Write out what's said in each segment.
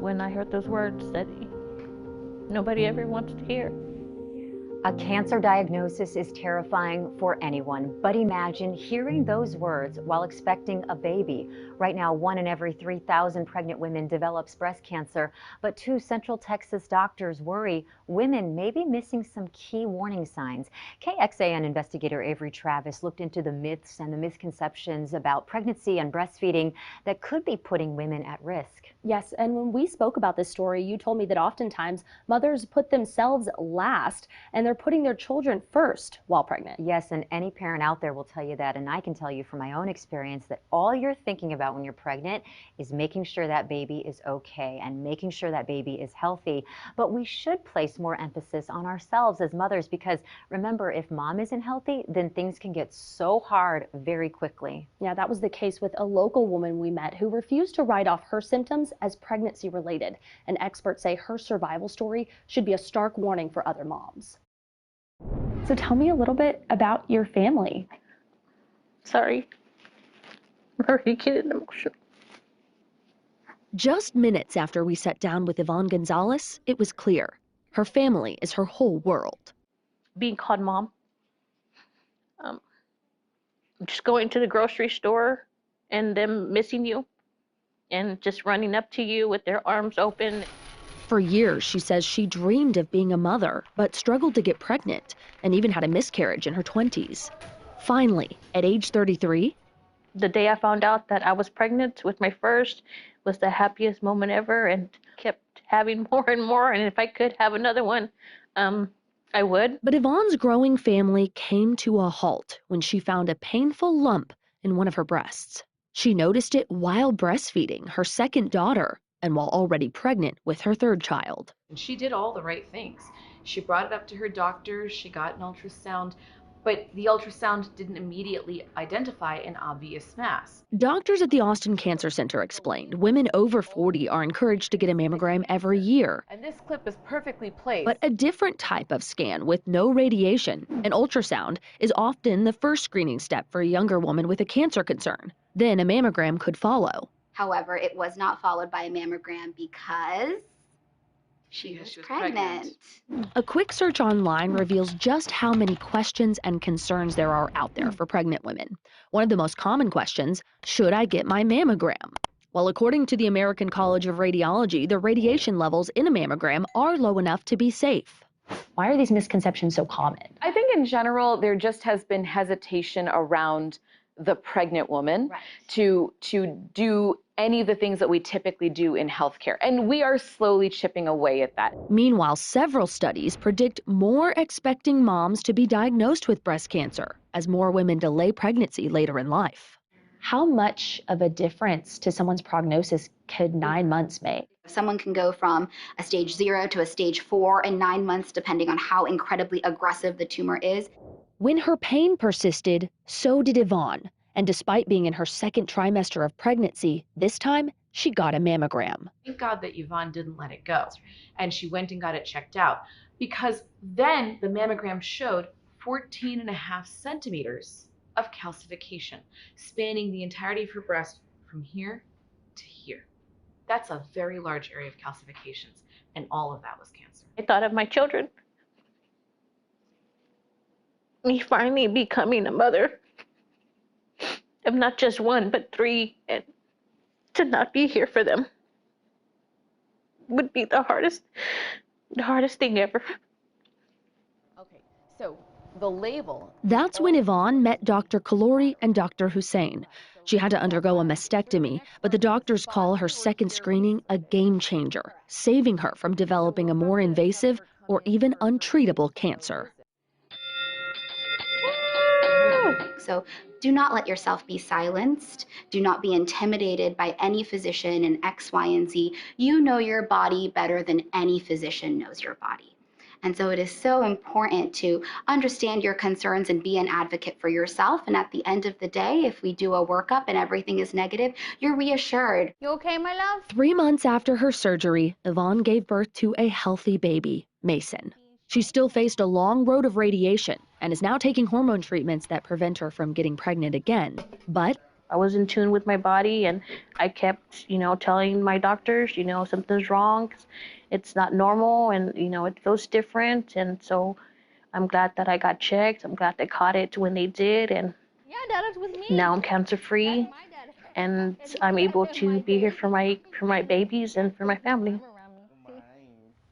when I heard those words that nobody ever wants to hear. A cancer diagnosis is terrifying for anyone, but imagine hearing those words while expecting a baby. Right now, 1 in every 3,000 pregnant women develops breast cancer, but 2 Central Texas doctors worry women may be missing some key warning signs. KXAN investigator Avery Travis looked into the myths and the misconceptions about pregnancy and breastfeeding that could be putting women at risk. Yes, and when we spoke about this story, you told me that oftentimes mothers put themselves last and they're putting their children first while pregnant. Yes, and any parent out there will tell you that, and I can tell you from my own experience that all you're thinking about when you're pregnant is making sure that baby is okay and making sure that baby is healthy. But we should place more emphasis on ourselves as mothers because remember, if mom isn't healthy, then things can get so hard very quickly. Yeah, that was the case with a local woman we met who refused to write off her symptoms as pregnancy related. And experts say her survival story should be a stark warning for other moms. So tell me a little bit about your family. Sorry. I'm already getting emotional. Just minutes after we sat down with Yvonne Gonzales, it was clear. Her family is her whole world. Being called mom. Just going to the grocery store and them missing you and just running up to you with their arms open. For years, she says she dreamed of being a mother, but struggled to get pregnant and even had a miscarriage in her 20s. Finally, at age 33, the day I found out that I was pregnant with my first was the happiest moment ever, and kept having more and more. And if I could have another one, I would. But Yvonne's growing family came to a halt when she found a painful lump in one of her breasts. She noticed it while breastfeeding her second daughter and while already pregnant with her third child. And she did all the right things. She brought it up to her doctor, she got an ultrasound, but the ultrasound didn't immediately identify an obvious mass. Doctors at the Austin Cancer Center explained women over 40 are encouraged to get a mammogram every year. And this clip is perfectly placed. But a different type of scan with no radiation, an ultrasound, is often the first screening step for a younger woman with a cancer concern. Then a mammogram could follow. However, it was not followed by a mammogram because she was pregnant. A quick search online reveals just how many questions and concerns there are out there for pregnant women. One of the most common questions, should I get my mammogram? Well, according to the American College of Radiology, the radiation levels in a mammogram are low enough to be safe. Why are these misconceptions so common? I think in general, there just has been hesitation around the pregnant woman to do any of the things that we typically do in healthcare. And we are slowly chipping away at that. Meanwhile, several studies predict more expecting moms to be diagnosed with breast cancer as more women delay pregnancy later in life. How much of a difference to someone's prognosis could 9 months make? Someone can go from a stage 0 to a stage 4 in 9 months, depending on how incredibly aggressive the tumor is. When her pain persisted, so did Yvonne. And despite being in her second trimester of pregnancy, this time she got a mammogram. Thank God that Yvonne didn't let it go. And she went and got it checked out. Because then the mammogram showed 14.5 centimeters of calcification, spanning the entirety of her breast from here to here. That's a very large area of calcifications. And all of that was cancer. I thought of my children. Me finally becoming a mother of not just 1, but 3, and to not be here for them would be the hardest thing ever. Okay, so the label. That's when Yvonne met Dr. Kalori and Dr. Hussein. She had to undergo a mastectomy, but the doctors call her second screening a game changer, saving her from developing a more invasive or even untreatable cancer. So do not let yourself be silenced. Do not be intimidated by any physician in X, Y, and Z. You know your body better than any physician knows your body. And so it is so important to understand your concerns and be an advocate for yourself. And at the end of the day, if we do a workup and everything is negative, you're reassured. You okay, my love? 3 months after her surgery, Yvonne gave birth to a healthy baby, Mason. She still faced a long road of radiation and is now taking hormone treatments that prevent her from getting pregnant again. But I was in tune with my body, and I kept, telling my doctors, something's wrong. It's not normal, and, it feels different. And so I'm glad that I got checked. I'm glad they caught it when they did. And Yeah, Dad, it's with me. now I'm cancer free, That's my dad. and It's I'm able my to be here for baby. my babies and for my family.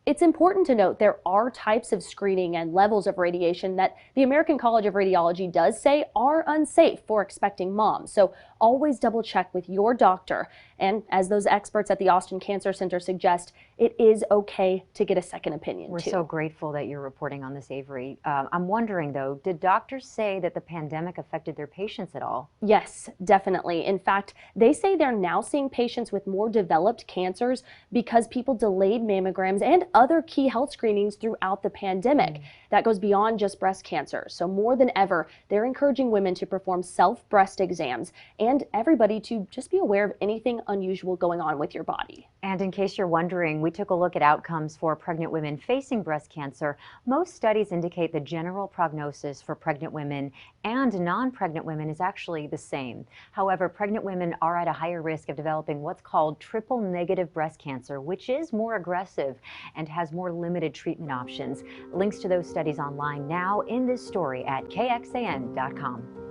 It's important to note there are types of screening and levels of radiation that the American College of Radiology does say are unsafe for expecting moms. So always double check with your doctor. And as those experts at the Austin Cancer Center suggest, it is okay to get a second opinion We're too. so grateful that you're reporting on this, Avery. I'm wondering though, did doctors say that the pandemic affected their patients at all? Yes, definitely. In fact, they say they're now seeing patients with more developed cancers because people delayed mammograms and other key health screenings throughout the pandemic. That goes beyond just breast cancer. So more than ever, they're encouraging women to perform self-breast exams and everybody to just be aware of anything unusual going on with your body. And in case you're wondering, we took a look at outcomes for pregnant women facing breast cancer. Most studies indicate the general prognosis for pregnant women and non-pregnant women is actually the same. However, pregnant women are at a higher risk of developing what's called triple-negative breast cancer, which is more aggressive and has more limited treatment options. Links to those studies online now in this story at kxan.com.